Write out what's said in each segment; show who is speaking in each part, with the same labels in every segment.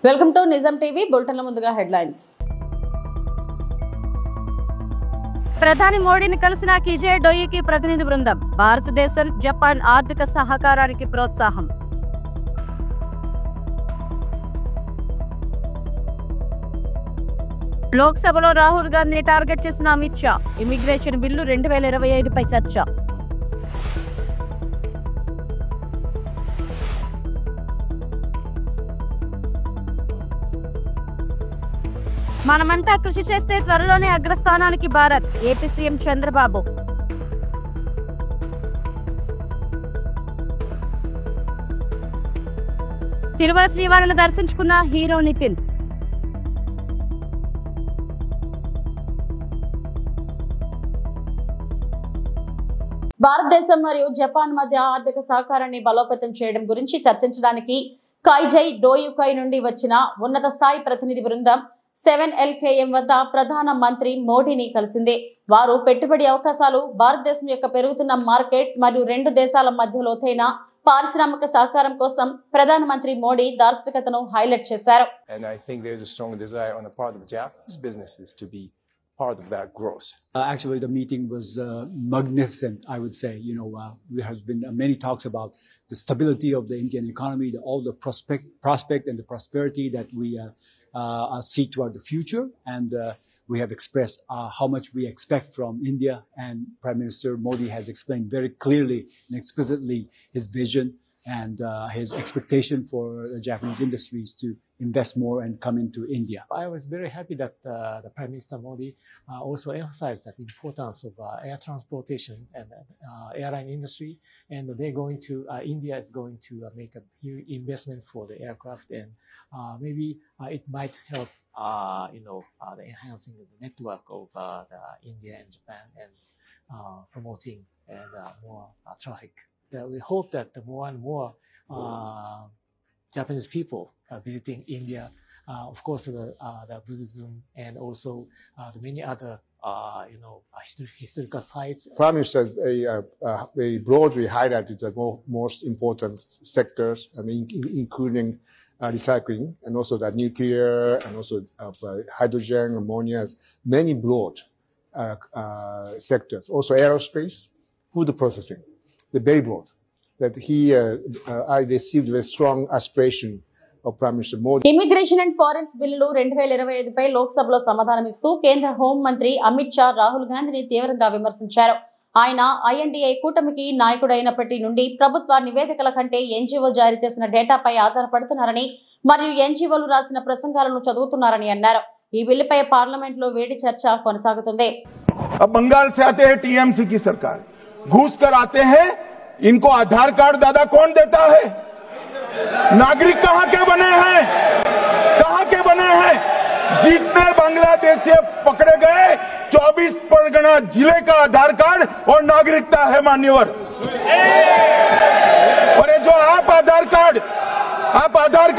Speaker 1: Welcome to నిజం TV. బులెటిన్ల ముందుగా headlines.
Speaker 2: ప్రధాని మోడీని కలిసిన కిజే డోయికి ప్రతినిధి బృందం. భారతదేశం జపాన్ ఆర్థిక సహకారానికి ప్రోత్సాహం. లోక్సభలో రాహుల్ గాంధీని టార్గెట్ చేసిన అమిత్ షా. ఇమిగ్రేషన్ బిల్లు 2025పై చర్చ. మనమంతా కృషి చేస్తే త్వరలోనే అగ్రస్థానానికి భారత్. AP CM Chandrababu. తిరుమల శ్రీవారిని దర్శించుకున్న హీరో నితిన్.
Speaker 1: భారతదేశం మరియు జపాన్ మధ్య ఆర్థిక సహకారాన్ని బలోపేతం చేయడం గురించి చర్చించడానికి కైజై డోయుకై నుండి వచ్చిన ఉన్నత స్థాయి ప్రతినిధి బృందం 7LKM వద్ద ప్రధాన మంత్రి మోడీని కలిసింది. వారు పెట్టుబడి అవకాశాలు, భారతదేశం యొక్క పెరుగుతున్న మార్కెట్ మరియు రెండు దేశాల మధ్య లోతైన పారిశ్రామిక సహకారం కోసం ప్రధాన మంత్రి మోడీ దార్శనికతను హైలైట్ చేశారు.
Speaker 3: And I think there is a strong desire on the part of Japanese businesses to be part of that growth.
Speaker 4: Actually, the meeting was magnificent, I would say. There has been many talks about the stability of the Indian economy, all the prospect and the prosperity that we see toward the future. And we have expressed how much we expect from India. And Prime Minister Modi has explained very clearly and explicitly his vision and his expectation for the Japanese industries to invest more and come into India.
Speaker 5: I was very happy that the Prime Minister Modi also emphasized that importance of air transportation and airline industry, and they're going to India is going to make a huge investment for the aircraft, and maybe it might help the enhancing the network of the India and Japan and promoting and more traffic. We hope that more and more Japanese people visiting India, of course, the Buddhism and also the many other, historical sites.
Speaker 3: Prime Minister has very broadly highlighted the most important sectors, including recycling and also the nuclear and also hydrogen, ammonia, many broad sectors. Also aerospace, food processing. They're very broad. That I received a strong aspiration of Prime Minister Modi.
Speaker 1: Immigration and foreigners బిల్లులు 2025పై లోక్సభలో సమాధానమిస్తూ కేంద్ర హోంమంత్రి అమిత్ షా రాహుల్ గాంధీని తీవ్రంగా విమర్శించారు. ఆయన INDA కూటమికి నాయకుడైనప్పటి నుండి ప్రభుత్వ నివేదికల కంటే NGO జారీ చేసిన డేటాపై ఆధారపడుతున్నారని మరియు NGOలు రాసిన ప్రసంగాలను చదువుతున్నారని అన్నారు. ఈ బిల్లుపై పార్లమెంట్ లో వేడి చర్చ కొనసాగుతుంది.
Speaker 6: बंगाल से आते हैं TMC की सरकार, घूस कर आते हैं. इनको आधार कार्ड दादा कौन देता है? नागरिक कहां के बने हैं? कहां के बने हैं? जितने बांग्लादेश से पकड़े गए 24 परगना जिले का आधार कार्ड और नागरिकता है मान्यवर. और ये जो आप आधार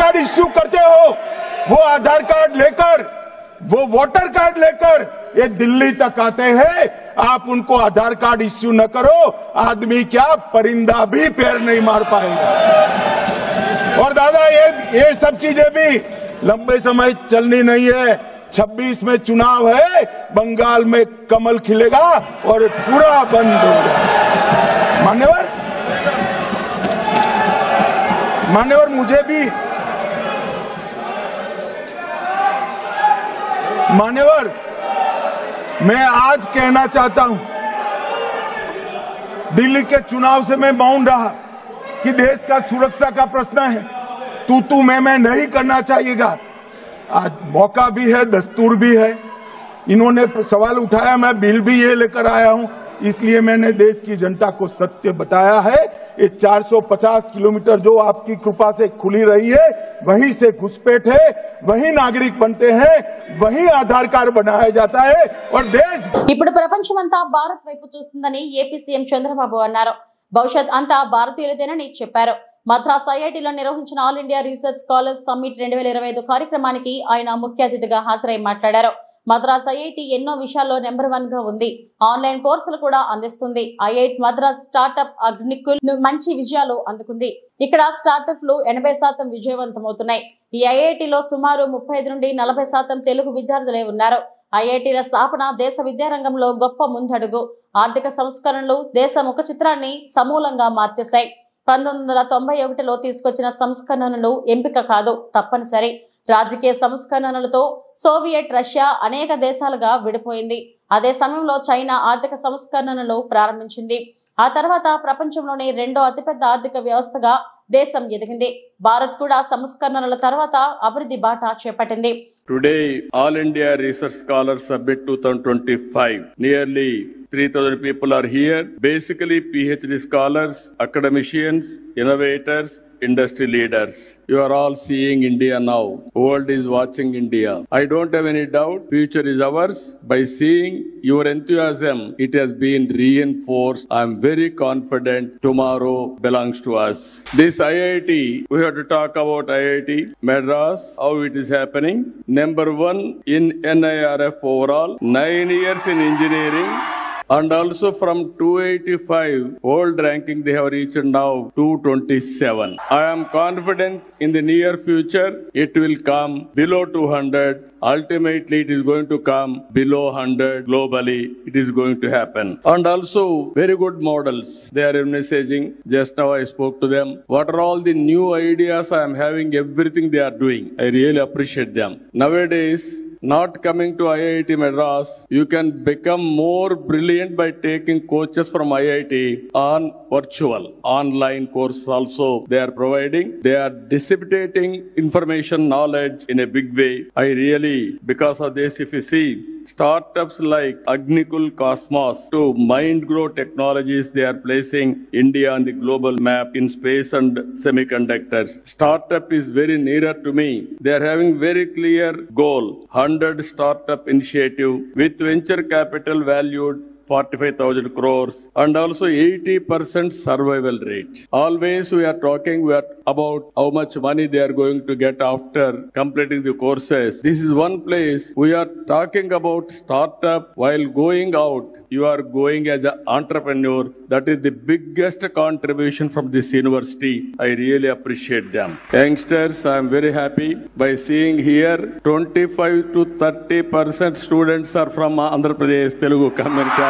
Speaker 6: कार्ड इश्यू करते हो, वो आधार कार्ड लेकर, वो वोटर कार्ड लेकर ये दिल्ली तक आते हैं. आप उनको आधार कार्ड इश्यू न करो, आदमी क्या परिंदा भी पैर नहीं मार पाएगा. और दादा ये सब चीजें भी लंबे समय चलनी नहीं है. 26 में चुनाव है, बंगाल में कमल खिलेगा और पूरा बंद होगा. मान्यवर मुझे भी मैं आज कहना चाहता हूं, दिल्ली के चुनाव से मैं मौन रहा कि देश का सुरक्षा का प्रश्न है. तू मैं नहीं करना चाहिएगा. आज मौका भी है, दस्तूर भी है. इन्होंने सवाल उठाया, मैं बिल भी ये लेकर आया हूं. इसलिए मैंने देश की जनता को सत्य बताया है. ये 450 किलोमीटर जो आपकी कृपा से खुली रही है, वहीं से घुसपैठ है, वहीं नागरिक बनते हैं, वहीं आधार कार्ड बनाया जाता है. और देश
Speaker 1: ఇప్పుడు ప్రపంచమంతా భారత్ వైపు చూస్తుందని ఏపీ సీఎం చంద్రబాబు అన్నారు. భవిష్యత్ అంతా భారతీయులదేనని చెప్పారు. మద్రాస్ ఐఐటీలో నిర్వహించిన all India research scholars summit 2025 కార్యక్రమానికి ఆయన ముఖ్య అతిథిగా హాజరై మాట్లాడారు. మద్రాస్ ఐఐటి ఎన్నో విషయాల్లో నెంబర్ 1 గా ఉంది. ఆన్లైన్ కోర్సులు కూడా అందిస్తుంది. ఐఐటి మద్రాస్ స్టార్టప్ అగ్నికుల్ మంచి విజయాలు అందుకుంది. ఇక్కడ స్టార్టప్లు 80% విజయవంతమవుతున్నాయి. ఈ ఐఐటిలో సుమారు 35 నుండి 40% తెలుగు విద్యార్థులే ఉన్నారు. ఐఐటిల స్థాపన దేశ విద్యారంగంలో గొప్ప ముందడుగు. ఆర్థిక సంస్కరణలు దేశ ముఖ చిత్రాన్ని సమూలంగా మార్చేశాయి. 1991లో తీసుకొచ్చిన సంస్కరణలు ఎంపిక కాదు, తప్పనిసరి. రాజకీయ సంస్కరణలతో సోవియట్ రష్యా అనేక దేశాలుగా విడిపోయింది. అదే సమయంలో చైనా ఆర్థిక సంస్కరణలు ప్రారంభించింది. ఆ తర్వాత ప్రపంచంలోని 2వ అతిపెద్ద ఆర్థిక వ్యవస్థగా దేశం ఎదిగింది. భారత్ కూడా సంస్కరణల తర్వాత అభివృద్ధి బాట చేపట్టింది.
Speaker 7: Today, All India Research Scholars Summit 2025. Nearly 3,000 people are here. Basically, PhD scholars, academicians, innovators, industry leaders. You are all seeing India now. World is watching India. I don't have any doubt. Future is ours. By seeing your enthusiasm, it has been reinforced. I am very confident tomorrow belongs to us. This IIT, we have to talk about IIT Madras, how it is happening. Number 1 in NIRF overall, 9 years in engineering. And also from 285 world ranking, they have reached now 227. I am confident in the near future, it will come below 200. Ultimately, it is going to come below 100 globally. It is going to happen. And also, very good models. They are messaging. Just now I spoke to them. What are all the new ideas I am having? Everything they are doing. I really appreciate them. Nowadays, not coming to IIT Madras, you can become more brilliant by taking coaches from IIT on virtual, online course also they are providing. They are disseminating information, knowledge in a big way. I really, because of this, if you see, startups like Agnikul Cosmos to MindGrow Technologies, they are placing India on the global map in space and semiconductors. Startup is very nearer to me. They are having very clear goal, 100 startup initiative with venture capital valued 45,000 crores and also 80% survival rate. Always we are talking about how much money they are going to get after completing the courses. This is one place we are talking about startup while going out. You are going as an entrepreneur. That is the biggest contribution from this university. I really appreciate them. Youngsters, I am very happy by seeing here 25 to 30% students are from Andhra Pradesh Telugu community.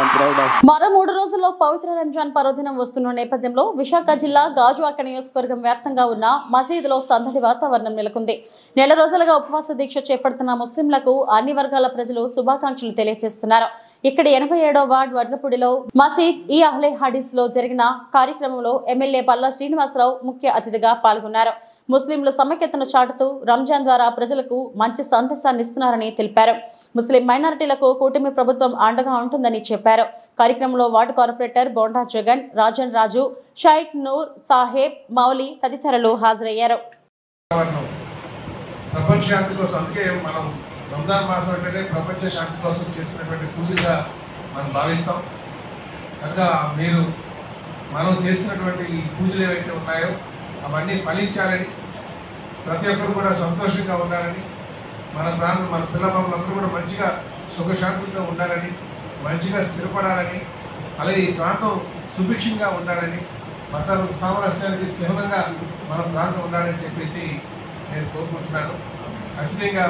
Speaker 1: మరో 3 రోజుల్లో పవిత్ర రంజాన్ పర్వదినం వస్తున్న నేపథ్యంలో విశాఖ జిల్లా గాజువాక నియోజకవర్గం వ్యాప్తంగా ఉన్న మసీదులో సందడి వాతావరణం నెలకొంది. నెల రోజులుగా ఉపవాస దీక్ష చేపడుతున్న ముస్లింలకు అన్ని వర్గాల ప్రజలు శుభాకాంక్షలు తెలియజేస్తున్నారు. ఇక్కడ 87వ వార్డు వడ్లపూడిలో మసీద్ ఈ అహ్లే హదీస్ లో జరిగిన కార్యక్రమంలో ఎమ్మెల్యే పల్లా శ్రీనివాసరావు ముఖ్య అతిథిగా పాల్గొన్నారు. ముస్లింలు సమైక్యతను చాటుతూ రంజాన్ ద్వారా ప్రజలకు మంచి సందేశాన్ని ఇస్తున్నారని తెలిపారు. ముస్లిం మైనారిటీలకు కూటమి ప్రభుత్వం అండగా ఉంటుందని చెప్పారు. కార్యక్రమంలో వార్డు కార్పొరేటర్ బోండా జగన్, రాజన్ రాజు, షైక్ నూర్ సాహెబ్, మౌలి తదితరులు హాజరయ్యారు.
Speaker 8: ప్రపంచ శాంతి కోసం, అందుకే మనం రంజాన్ మాసం అంటేనే ప్రపంచ శాంతి కోసం చేస్తున్నటువంటి పూజగా మనం భావిస్తాం. కనుక మనం చేస్తున్నటువంటి ఈ పూజలు ఏవైతే ఉన్నాయో అవన్నీ ఫలించాలని, ప్రతి ఒక్కరు కూడా సంతోషంగా ఉండాలని, మన పిల్లలందరూ కూడా మంచిగా సుఖశాంతులతో ఉండాలని, మంచిగా స్థిరపడాలని, అలాగే ఈ ప్రాంతం సుభిక్షంగా ఉండాలని, మత సామరస్యానికి చిహ్నంగా మన ప్రాంతం ఉండాలని చెప్పేసి నేను కోరుకుంటున్నాను. ఖచ్చితంగా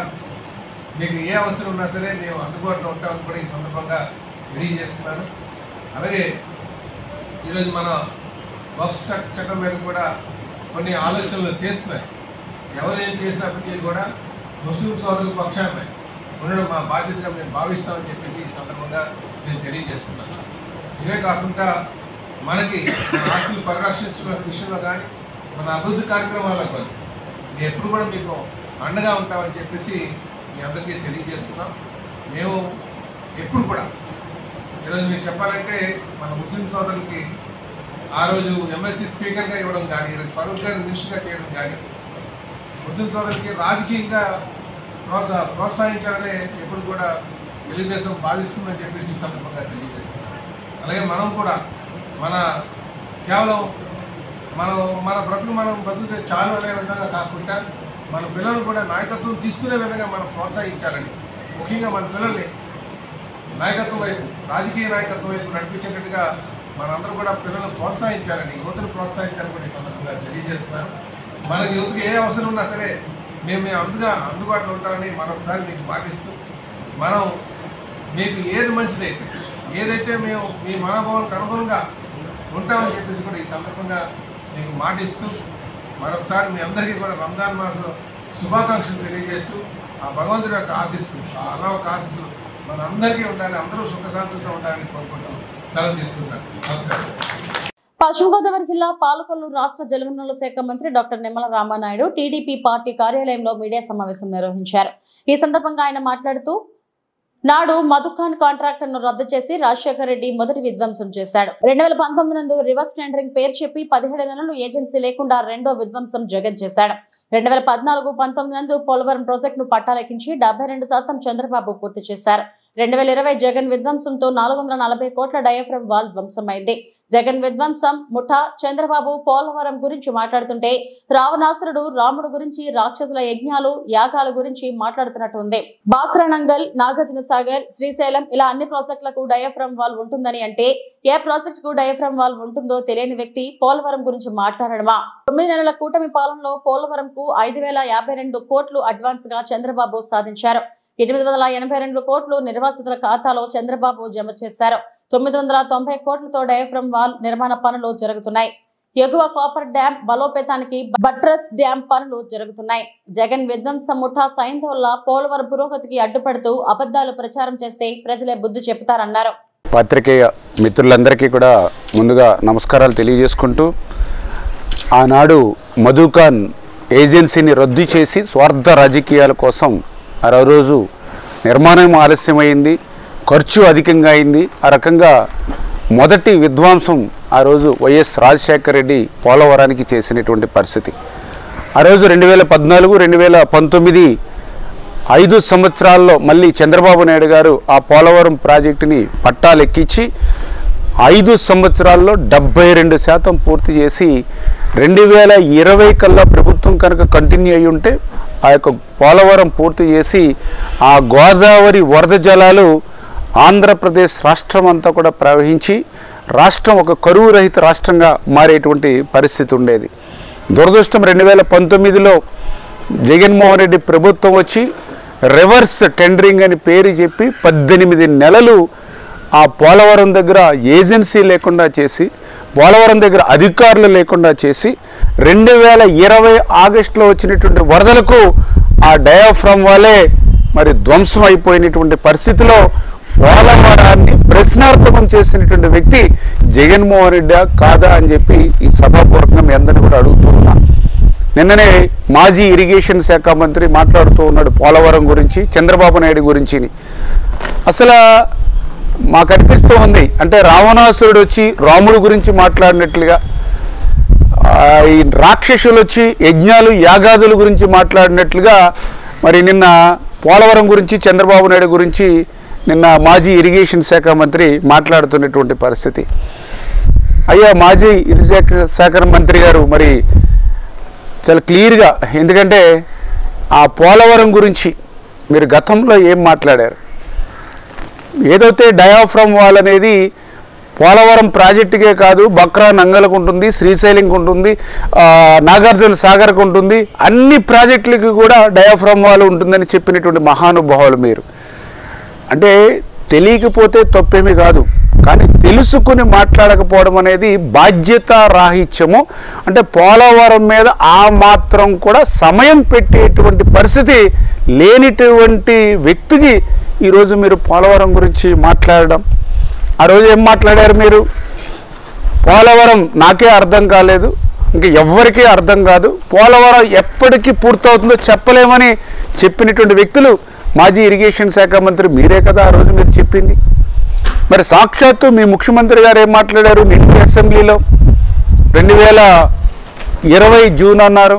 Speaker 8: మీకు ఏ అవసరం ఉన్నా సరే మేము అందుబాటులో ఉంటామని కూడా ఈ సందర్భంగా తెలియజేస్తున్నాను. అలాగే ఈరోజు మన వక్ఫ్ చట్టం మీద కూడా కొన్ని ఆలోచనలు చేస్తున్నాయి. ఎవరు ఏం చేసినప్పటికీ కూడా ముస్లిం సోదరుల పక్షాన ఉండడం మా బాధ్యతగా మేము భావిస్తామని చెప్పేసి ఈ సందర్భంగా నేను తెలియజేస్తున్నాను. ఇదే కాకుండా మనకి మన ఆస్తులు పరిరక్షించుకునే విషయంలో కానీ, మన అభివృద్ధి కార్యక్రమాల్లో కానీ మేము ఎప్పుడు కూడా మీకు అండగా ఉంటామని చెప్పేసి మీ అందరికీ తెలియజేస్తున్నాం. మేము ఎప్పుడు కూడా ఈరోజు మీరు చెప్పాలంటే మన ముస్లిం సోదరులకి ఆ రోజు ఎమ్మెల్సీ స్పీకర్గా ఇవ్వడం కానీ, ఈరోజు ఫరూక్ గారిని మినిస్టర్గా చేయడం కానీ, ముస్లిం సోదరులకి రాజకీయంగా ప్రోత్సహించాలనే ఎప్పుడు కూడా తెలుగుదేశం భావిస్తుందని చెప్పేసి ఈ సందర్భంగా తెలియజేస్తున్నాం. అలాగే మనం కూడా కేవలం మన బ్రతుకు చాలు అనే విధంగా కాకుండా మన పిల్లలు కూడా నాయకత్వం తీసుకునే విధంగా మనం ప్రోత్సహించాలని ముఖ్యంగా మన పిల్లల్ని నాయకత్వం వైపు, రాజకీయ నాయకత్వం వైపు నడిపించేటట్టుగా మనందరూ కూడా పిల్లలను ప్రోత్సహించాలని, యువతను ప్రోత్సహించాలని కూడా ఈ సందర్భంగా తెలియజేస్తున్నారు. మన యువతకి ఏ అవసరం ఉన్నా సరే మేము అందుబాటులో ఉంటామని మరొకసారి మీకు పాటిస్తూ, మనం మీకు ఏది మంచిదైతే, ఏదైతే మేము మీ మనోభావాలకు అనుగుణంగా ఉంటామని చెప్పేసి కూడా ఈ సందర్భంగా మీకు మాటిస్తూ, మరొకసారి మీ అందరికీ కూడా రంజాన్ మాసం శుభాకాంక్షలు తెలియజేస్తూ, ఆ భగవంతుడి యొక్క ఆశీస్సులు, ఆ అల్లాహ్ యొక్క ఆశీస్సులు మన అందరికీ ఉండాలి, అందరూ సుఖశాంతులతో ఉండాలని కోరుకుంటూ సెలవు తీసుకుంటాను. నమస్కారం.
Speaker 1: పశ్చిమ గోదావరి జిల్లా పాలకొల్లు రాష్ట్ర జలవనరుల శాఖ మంత్రి doctor Nimmala Ramanaidu TDP party కార్యాలయంలో మీడియా సమావేశం నిర్వహించారు. ఈ సందర్భంగా ఆయన మాట్లాడుతూ, నాడు మధుఖాన్ కాంట్రాక్టర్ ను రద్దు చేసి రాజశేఖర రెడ్డి మొదటి విధ్వంసం చేశాడు. 2019 నందు రివర్స్ టెండరింగ్ పేరు చెప్పి 17 నెలలు ఏజెన్సీ లేకుండా రెండో విధ్వంసం జగన్ చేశాడు. 2014-19 నందు పోలవరం ప్రాజెక్టును పట్టాలెక్కించి 72% చంద్రబాబు పూర్తి చేశారు. 2020 జగన్ విధ్వంసంతో 440 కోట్ల డయాఫ్రమ్ వాల్ ధ్వంసమైంది. జగన్ విధ్వంసం ముఠా చంద్రబాబు పోలవరం గురించి మాట్లాడుతుంటే రావణాసురుడు రాముడు గురించి, రాక్షసుల యజ్ఞాలు యాగాల గురించి మాట్లాడుతున్నట్టు ఉంది. బాక్రానంగల్, నాగార్జున సాగర్, శ్రీశైలం ఇలా అన్ని ప్రాజెక్టులకు డయాఫ్రమ్ వాల్ ఉంటుందని అంటే ఏ ప్రాజెక్ట్ కు డయాఫ్రమ్ వాల్ ఉంటుందో తెలియని వ్యక్తి పోలవరం గురించి మాట్లాడడమా? 9 నెలల కూటమి పాలనలో పోలవరం కు 5,052 కోట్లు అడ్వాన్స్ గా చంద్రబాబు సాధించారు. 882 కోట్లు నిర్వాసితుల ఖాతాలో చంద్రబాబు జమ చేశారు. 990 కోట్లతో డయాఫ్రమ్ వాల్ నిర్మాణ పనులు జరుగుతున్నాయి. ఎగువ కాపర్ డ్యాం బలోపేతానికి బట్రస్ డ్యాం పనులు జరుగుతున్నాయి. జగన్ విధ్వంసం ముఠా సైన్యం వల్ల పోలవరం పురోగతికి అడ్డుపడుతూ అబద్ధాలు ప్రచారం చేస్తే ప్రజలే బుద్ధి చెప్తారన్నారు.
Speaker 9: పాత్రికేయ మిత్రులందరికీ కూడా ముందుగా నమస్కారాలు తెలియజేసుకుంటూ, ఆనాడు మధుఖాన్ ఏజెన్సీని రద్దు చేసి స్వార్థ రాజకీయాల కోసం ఆ రోజు నిర్మాణం ఆలస్యమైంది, ఖర్చు అధికంగా అయింది. ఆ రకంగా మొదటి విధ్వంసం ఆ రోజు వైఎస్ రాజశేఖర రెడ్డి పోలవరానికి చేసినటువంటి పరిస్థితి. ఆ రోజు 2014, 2019 5 సంవత్సరాల్లో మళ్ళీ చంద్రబాబు నాయుడు గారు ఆ పోలవరం ప్రాజెక్టుని పట్టాలెక్కించి 5 సంవత్సరాల్లో 72% పూర్తి చేసి 2020 కల్లా ప్రభుత్వం కనుక కంటిన్యూ అయ్యి ఉంటే ఆ యొక్క పోలవరం పూర్తి చేసి ఆ గోదావరి వరద జలాలు ఆంధ్రప్రదేశ్ రాష్ట్రం అంతా కూడా ప్రవహించి రాష్ట్రం ఒక కరువు రహిత రాష్ట్రంగా మారేటువంటి పరిస్థితి ఉండేది. దురదృష్టం 2019లో జగన్మోహన్ రెడ్డి ప్రభుత్వం వచ్చి రివర్స్ టెండరింగ్ అని పేరు చెప్పి 18 నెలలు ఆ పోలవరం దగ్గర ఏజెన్సీ లేకుండా చేసి, పోలవరం దగ్గర అధికారులు లేకుండా చేసి 2020 ఆగస్టులో వచ్చినటువంటి వరదలకు ఆ డయాఫ్రమ్ వాలే మరి ధ్వంసం అయిపోయినటువంటి పరిస్థితిలో పోలవరాన్ని ప్రశ్నార్థకం చేసినటువంటి వ్యక్తి జగన్మోహన్ రెడ్డి కాదా అని చెప్పి ఈ సభాపూర్వకంగా మీ అందరినీ కూడా అడుగుతూ ఉన్నా. నిన్ననే మాజీ ఇరిగేషన్ శాఖ మంత్రి మాట్లాడుతూ ఉన్నాడు పోలవరం గురించి, చంద్రబాబు నాయుడు గురించి. అసలు మాకు అనిపిస్తూ ఉంది, అంటే రావణాసురుడు వచ్చి రాముడు గురించి మాట్లాడినట్లుగా, ఈ రాక్షసులు వచ్చి యజ్ఞాలు యాగాదుల గురించి మాట్లాడినట్లుగా మరి నిన్న పోలవరం గురించి, చంద్రబాబు నాయుడు గురించి నిన్న మాజీ ఇరిగేషన్ శాఖ మంత్రి మాట్లాడుతున్నటువంటి పరిస్థితి. అయ్యా మాజీ ఇరిగేషన్ శాఖ మంత్రి గారు మరి చాలా క్లియర్గా, ఎందుకంటే ఆ పోలవరం గురించి మీరు గతంలో ఏం మాట్లాడారు? ఏదైతే డయాఫ్రమ్ వాల్ అనేది పోలవరం ప్రాజెక్టుకే కాదు, బక్రా నంగలకు ఉంటుంది, శ్రీశైలంకి ఉంటుంది, నాగార్జున సాగర్కి ఉంటుంది, అన్ని ప్రాజెక్టులకి కూడా డయాఫ్రమ్ వాల్ ఉంటుందని చెప్పినటువంటి మహానుభావులు మీరు. అంటే తెలియకపోతే తప్పేమీ కాదు, కానీ తెలుసుకుని మాట్లాడకపోవడం అనేది బాధ్యత రాహిత్యము. అంటే పోలవరం మీద ఆ మాత్రం కూడా సమయం పెట్టేటువంటి పరిస్థితి లేనిటువంటి వ్యక్తికి ఈరోజు మీరు పోలవరం గురించి మాట్లాడడం. ఆ రోజు ఏం మాట్లాడారు మీరు? పోలవరం నాకే అర్థం కాలేదు, ఇంకా ఎవ్వరికీ అర్థం కాదు, పోలవరం ఎప్పటికీ పూర్తవుతుందో చెప్పలేమని చెప్పినటువంటి వ్యక్తులు మాజీ ఇరిగేషన్ శాఖ మంత్రి మీరే కదా ఆ రోజు మీరు చెప్పింది. మరి సాక్షాత్తు మీ ముఖ్యమంత్రి గారు ఏం మాట్లాడారు? నిన్న అసెంబ్లీలో 2020 జూన్ అన్నారు,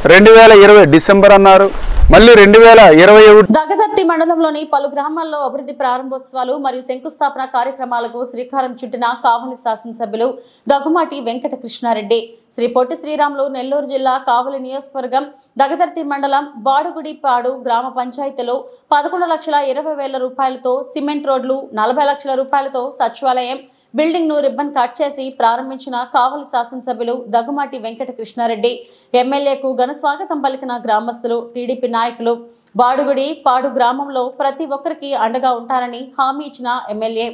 Speaker 9: 2020 డిసెంబర్ అన్నారు, మళ్ళీ 2021
Speaker 1: దగదర్తి మండలంలోని పలు గ్రామాల్లో అభివృద్ధి ప్రారంభోత్సవాలు మరియు శంకుస్థాపన కార్యక్రమాలకు శ్రీకారం చుట్టిన కావలి శాసనసభ్యులు దగ్గుమాటి వెంకట కృష్ణారెడ్డి. శ్రీ పొట్టి శ్రీరాములు నెల్లూరు జిల్లా కావలి నియోజకవర్గం దగదర్తి మండలం బాడుగుడిపాడు గ్రామ పంచాయతీలో 11,20,000 రూపాయలతో సిమెంట్ రోడ్లు, 40 లక్షల రూపాయలతో సచివాలయం బిల్డింగ్ ను రిబ్బన్ కట్ చేసి ప్రారంభించిన కావలి శాసనసభ్యులు దగ్గుమాటి వెంకట కృష్ణారెడ్డి ఎమ్మెల్యేకు ఘన స్వాగతం పలికిన గ్రామస్తులు, టీడీపీ నాయకులు బాడుగుడి పాడు గ్రామంలో ప్రతి ఒక్కరికి అండగా ఉంటారని హామీ ఇచ్చిన ఎమ్మెల్యే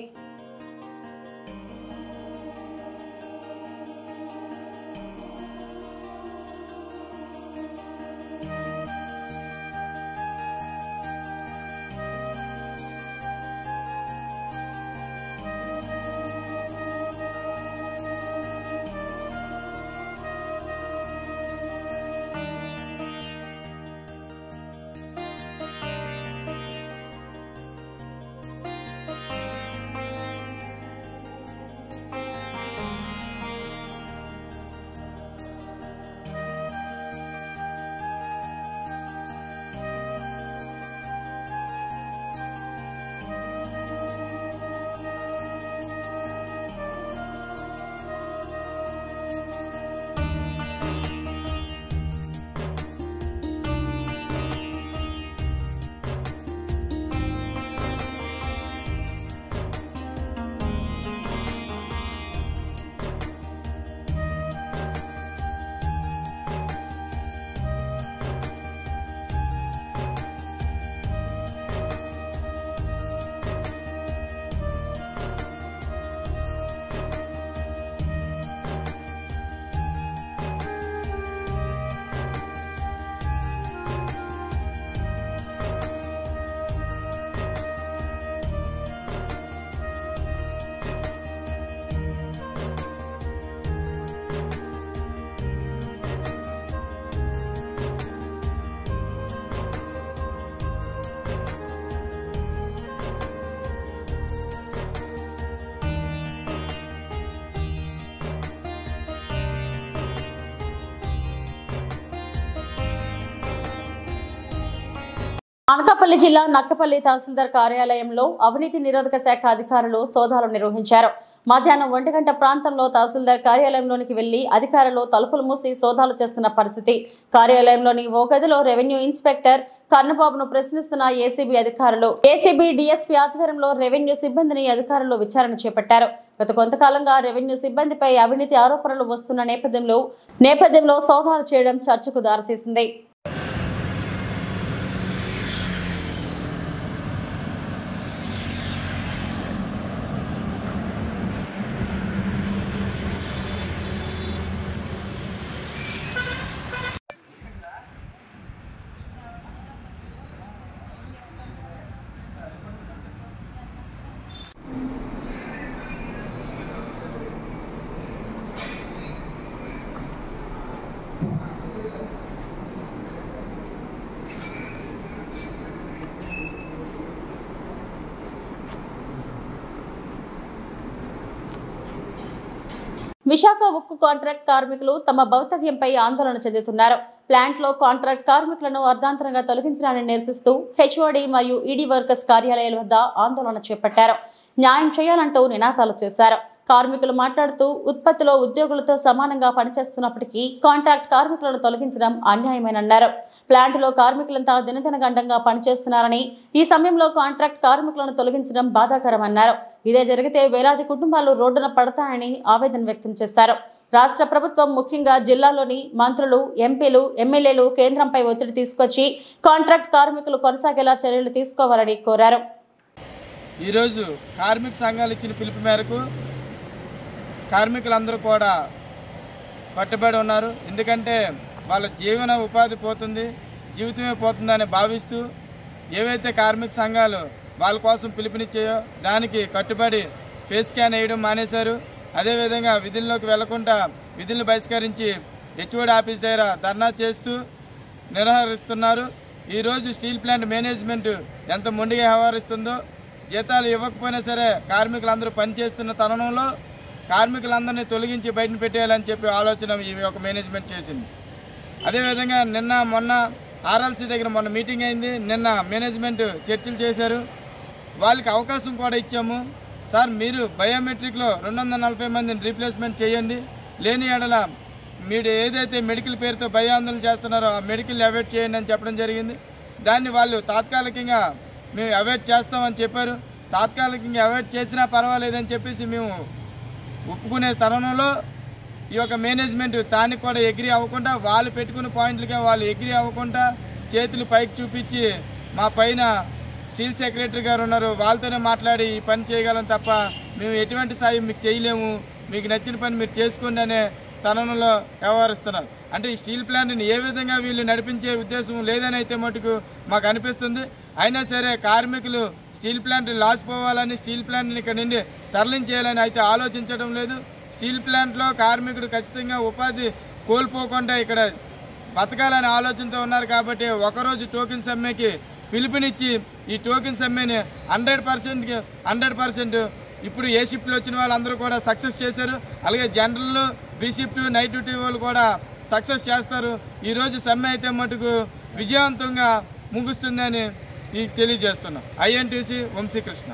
Speaker 1: అనకాపల్లి జిల్లా నక్కపల్లి తహసీల్దార్ కార్యాలయంలో అవినీతి నిరోధక శాఖ అధికారులు సోదాలు నిర్వహించారు. మధ్యాహ్నం 1 గంట ప్రాంతంలో తహసీల్దార్ కార్యాలయంలోనికి వెళ్లి అధికారులు తలుపులు మూసి సోదాలు చేస్తున్న పరిస్థితి. కార్యాలయంలోని ఓ గదిలో రెవెన్యూ ఇన్స్పెక్టర్ కన్నబాబును ప్రశ్నిస్తున్న ఏసీబీ అధికారులు. ఏసీబీ డీఎస్పీ ఆధ్వర్యంలో రెవెన్యూ సిబ్బందిని అధికారులు విచారణ చేపట్టారు. గత కొంతకాలంగా రెవెన్యూ సిబ్బందిపై అవినీతి ఆరోపణలు వస్తున్న నేపథ్యంలో సోదాలు చేయడం చర్చకు దారితీసింది. విశాఖ ఉక్కు కాంట్రాక్ట్ కార్మికులు తమ భౌతవ్యంపై ఆందోళన చెందుతున్నారు. ప్లాంట్ లో కాంట్రాక్ట్ కార్మికులను అర్ధాంతరంగా తొలగించడాన్ని నిరసిస్తూ హెచ్ఓడి మరియు ఈడీ వర్కర్స్ కార్యాలయాల వద్ద ఆందోళన చేపట్టారు. న్యాయం చేయాలంటూ నినాదాలు చేశారు. కార్మికులు మాట్లాడుతూ ఉత్పత్తిలో ఉద్యోగులతో సమానంగా పనిచేస్తున్నప్పటికీ కాంట్రాక్ట్ కార్మికులను తొలగించడం అన్యాయమేనన్నారు. ప్లాంట్లో కార్మికులంతా దినదినగండంగా పనిచేస్తున్నారని, ఈ సమయంలో కాంట్రాక్ట్ కార్మికులను తొలగించడం బాధాకరమన్నారు. ఇదే జరిగితే వేలాది కుటుంబాలు రోడ్డున పడతాయని ఆవేదన వ్యక్తం చేశారు. రాష్ట్ర ప్రభుత్వం ముఖ్యంగా జిల్లాలోని మంత్రులు, ఎంపీలు, ఎమ్మెల్యేలు కేంద్రంపై ఒత్తిడి తీసుకొచ్చి కాంట్రాక్ట్ కార్మికులు కొనసాగేలా చర్యలు తీసుకోవాలని కోరారు.
Speaker 10: ఈరోజు కార్మిక సంఘాలు ఇచ్చిన పిలుపు మేరకు కార్మికులందరూ కూడా కట్టుబడి ఉన్నారు. ఎందుకంటే వాళ్ళ జీవన ఉపాధి పోతుంది, జీవితమే పోతుందని భావిస్తూ ఏవైతే కార్మిక సంఘాలు వాళ్ళ కోసం పిలుపునిచ్చాయో దానికి కట్టుబడి ఫేస్ స్కాన్ వేయడం మానేశారు. అదేవిధంగా విధుల్లోకి వెళ్లకుండా విధులను బహిష్కరించి హెచ్ఓడి ఆఫీస్ దగ్గర ధర్నా చేస్తూ నిర్వహిస్తున్నారు. ఈరోజు స్టీల్ ప్లాంట్ మేనేజ్మెంట్ ఎంత మొండిగా వ్యవహరిస్తుందో, జీతాలు ఇవ్వకపోయినా సరే కార్మికులందరూ పనిచేస్తున్న తరుణంలో కార్మికులందరినీ తొలగించి బయటను పెట్టేయాలని చెప్పి ఆలోచన ఈ యొక్క మేనేజ్మెంట్ చేసింది. అదేవిధంగా నిన్న మొన్న ఆర్ఎల్సీ దగ్గర మొన్న మీటింగ్ అయింది. నిన్న మేనేజ్మెంట్ చర్చలు చేశారు. వాళ్ళకి అవకాశం కూడా ఇచ్చాము. సార్ మీరు బయోమెట్రిక్లో 240 మందిని రీప్లేస్మెంట్ చేయండి, లేని ఎడల మీరు ఏదైతే మెడికల్ పేరుతో భయాందోళన చేస్తున్నారో ఆ మెడికల్ అవాయిడ్ చేయండి అని చెప్పడం జరిగింది. దాన్ని వాళ్ళు తాత్కాలికంగా మేము అవాయిడ్ చేస్తామని చెప్పారు. తాత్కాలికంగా అవాయిడ్ చేసినా పర్వాలేదని చెప్పేసి మేము ఒప్పుకునే తరుణంలో ఈ యొక్క మేనేజ్మెంట్ దానికి కూడా ఎగ్రీ అవ్వకుండా, వాళ్ళు పెట్టుకున్న పాయింట్లకే వాళ్ళు ఎగ్రీ అవ్వకుండా చేతులు పైకి చూపించి మా పైన స్టీల్ సెక్రటరీ గారు ఉన్నారు, వాళ్ళతోనే మాట్లాడి ఈ పని చేయగలం తప్ప మేము ఎటువంటి సాయం మీకు చేయలేము, మీకు నచ్చిన పని మీరు చేసుకోండి అనే తరుణంలో వ్యవహరిస్తున్నారు. అంటే ఈ స్టీల్ ప్లాంట్ని ఏ విధంగా వీళ్ళు నడిపించే ఉద్దేశం లేదని అయితే మటుకు మాకు అనిపిస్తుంది. అయినా సరే కార్మికులు స్టీల్ ప్లాంట్ లాస్ పోవాలని, స్టీల్ ప్లాంట్ని ఇక్కడ నుండి తరలించేయాలని అయితే ఆలోచించడం లేదు. స్టీల్ ప్లాంట్లో కార్మికుడు ఖచ్చితంగా ఉపాధి కోల్పోకుండా ఇక్కడ బతకాలనే ఆలోచనతో ఉన్నారు. కాబట్టి ఒకరోజు టోకెన్ సమ్మెకి పిలుపునిచ్చి ఈ టోకెన్ సమ్మెని 100% ఇప్పుడు ఏ షిఫ్ట్లో వచ్చిన వాళ్ళందరూ కూడా సక్సెస్ చేశారు. అలాగే general, B shift, night duty వాళ్ళు కూడా సక్సెస్ చేస్తారు. ఈరోజు సమ్మె అయితే మటుకు విజయవంతంగా ముగుస్తుందని తెలియజేస్తున్నాం. ఐఎన్టీసీ వంశీకృష్ణ.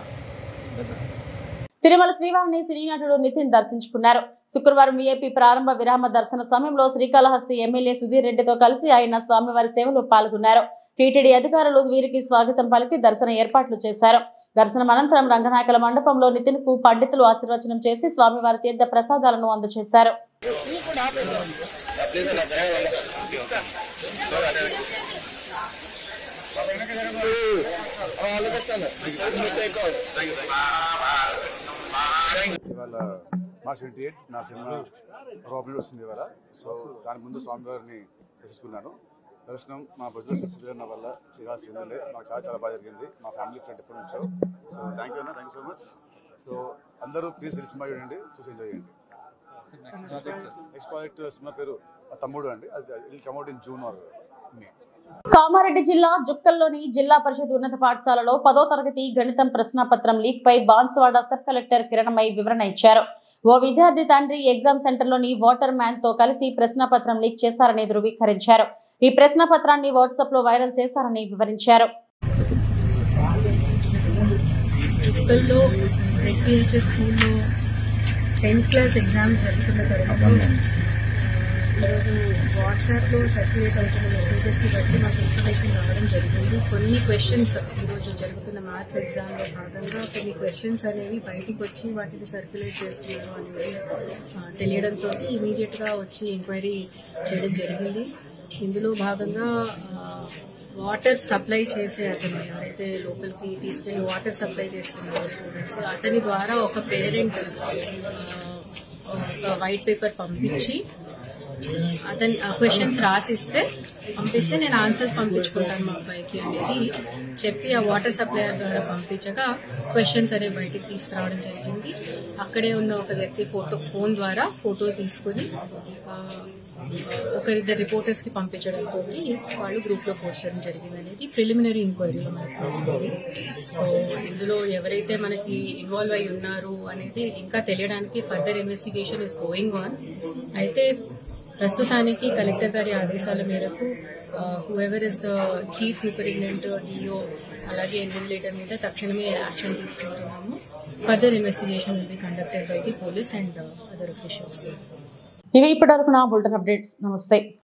Speaker 1: తిరుమల శ్రీవారిని సినీ నటుడు నితిన్ దర్శించుకున్నారు. శుక్రవారం వీఐపీ ప్రారంభ విరామ దర్శన సమయంలో శ్రీకాళహస్తి ఎమ్మెల్యే సుధీర్ రెడ్డితో కలిసి ఆయన స్వామివారి సేవలో పాల్గొన్నారు. టీటీడీ అధికారులు వీరికి స్వాగతం పలికి దర్శన ఏర్పాట్లు చేశారు. దర్శనం అనంతరం రంగనాయకుల మండపంలో నితిన్ కు పండితులు ఆశీర్వచనం చేసి స్వామివారి తీర్థ ప్రసాదాలను అందజేశారు.
Speaker 11: ఇవాళ మార్చ్ 28 నా సినిమా ఓపెనింగ్ వస్తుంది ఇవాళ. సో దాని ముందు స్వామివారిని దర్శించుకున్నాను. దర్శనం మా బుద్ధుల సుధీరన్న వల్ల శ్రీరాసిందే మాకు చాలా బాగా జరిగింది. మా ఫ్యామిలీ ఫ్రెండ్ ఎప్పటి నుంచో. సో థ్యాంక్ యూ అన్న, thank you so much. So అందరూ ప్లీజ్ ఈ సినిమా చూడండి, చూసి ఎంజాయ్ చేయండి. నెక్స్ట్ ప్రాజెక్ట్ సినిమా పేరు తమ్ముడు అండి. అది కమ్అవుట్ ఇన్ జూన్ ఆర్ మే.
Speaker 1: కామారెడ్డి జిల్లా జుక్కల్లోని జిల్లా పరిషత్ ఉన్నత పాఠశాలలో 10వ తరగతి గణితం ప్రశ్నాపత్రం లీక్ పై బాన్సువాడ సబ్ కలెక్టర్ కిరణమై వివరణ ఇచ్చారు. ఓ విద్యార్థి తండ్రి ఎగ్జామ్ సెంటర్లోని వాటర్ మ్యాన్ తో కలిసి ప్రశ్నాపత్రం లీక్ చేశారని ధృవీకరించారు. ఈ ప్రశ్నాపత్రాన్ని వాట్సాప్ లో వైరల్ చేశారని వివరించారు.
Speaker 12: ఈరోజు వాట్సాప్లో సర్క్యులేట్ అవుతున్న మెసేజెస్ని బట్టి మాకు ఇన్ఫర్మేషన్ రావడం జరిగింది. కొన్ని క్వశ్చన్స్ ఈరోజు జరుగుతున్న మ్యాథ్స్ ఎగ్జామ్లో భాగంగా కొన్ని క్వశ్చన్స్ అనేవి బయటికి వచ్చి వాటిని సర్క్యులేట్ చేస్తున్నారు అనేది తెలియడంతో ఇమీడియట్గా వచ్చి ఎంక్వైరీ చేయడం జరిగింది. ఇందులో భాగంగా వాటర్ సప్లై చేసే అతను ఎవరైతే లోపలికి తీసుకెళ్లి వాటర్ సప్లై చేస్తున్నారో స్టూడెంట్స్, అతని ద్వారా ఒక పేరెంట్ ఒక వైట్ పేపర్ పంపించి అతని క్వశ్చన్స్ రాసిస్తే పంపిస్తే నేను ఆన్సర్స్ పంపించుకుంటాను మా అబ్బాయికి అనేది చెప్పి ఆ వాటర్ సప్లయర్ ద్వారా పంపించగా క్వశ్చన్స్ అనేవి బయటికి తీసుకురావడం జరిగింది. అక్కడే ఉన్న ఒక వ్యక్తి ఫోన్ ద్వారా ఫోటో తీసుకుని ఒకరిద్దరు రిపోర్టర్స్ కి పంపించడంతో వాళ్ళు గ్రూప్ లో పోస్ట్ చేయడం జరిగింది అనేది ప్రిలిమినరీ ఎంక్వైరీలో మనకు తెలుస్తుంది. సో ఇందులో ఎవరైతే మనకి ఇన్వాల్వ్ అయి ఉన్నారు అనేది ఇంకా తెలియడానికి further investigation is going on. అయితే ప్రస్తుతానికి కలెక్టర్ గారి ఆదేశాల మేరకు whoever is the chief superintendent, DO అలాగే ఇన్వెస్టిగేటర్ మీద తక్షణమే యాక్షన్ తీసుకుంటున్నాము. Further investigation will be conducted by the police and other officials.
Speaker 1: ఇవి ఇప్పటివరకు నా బులెటిన్ అప్డేట్స్. నమస్తే.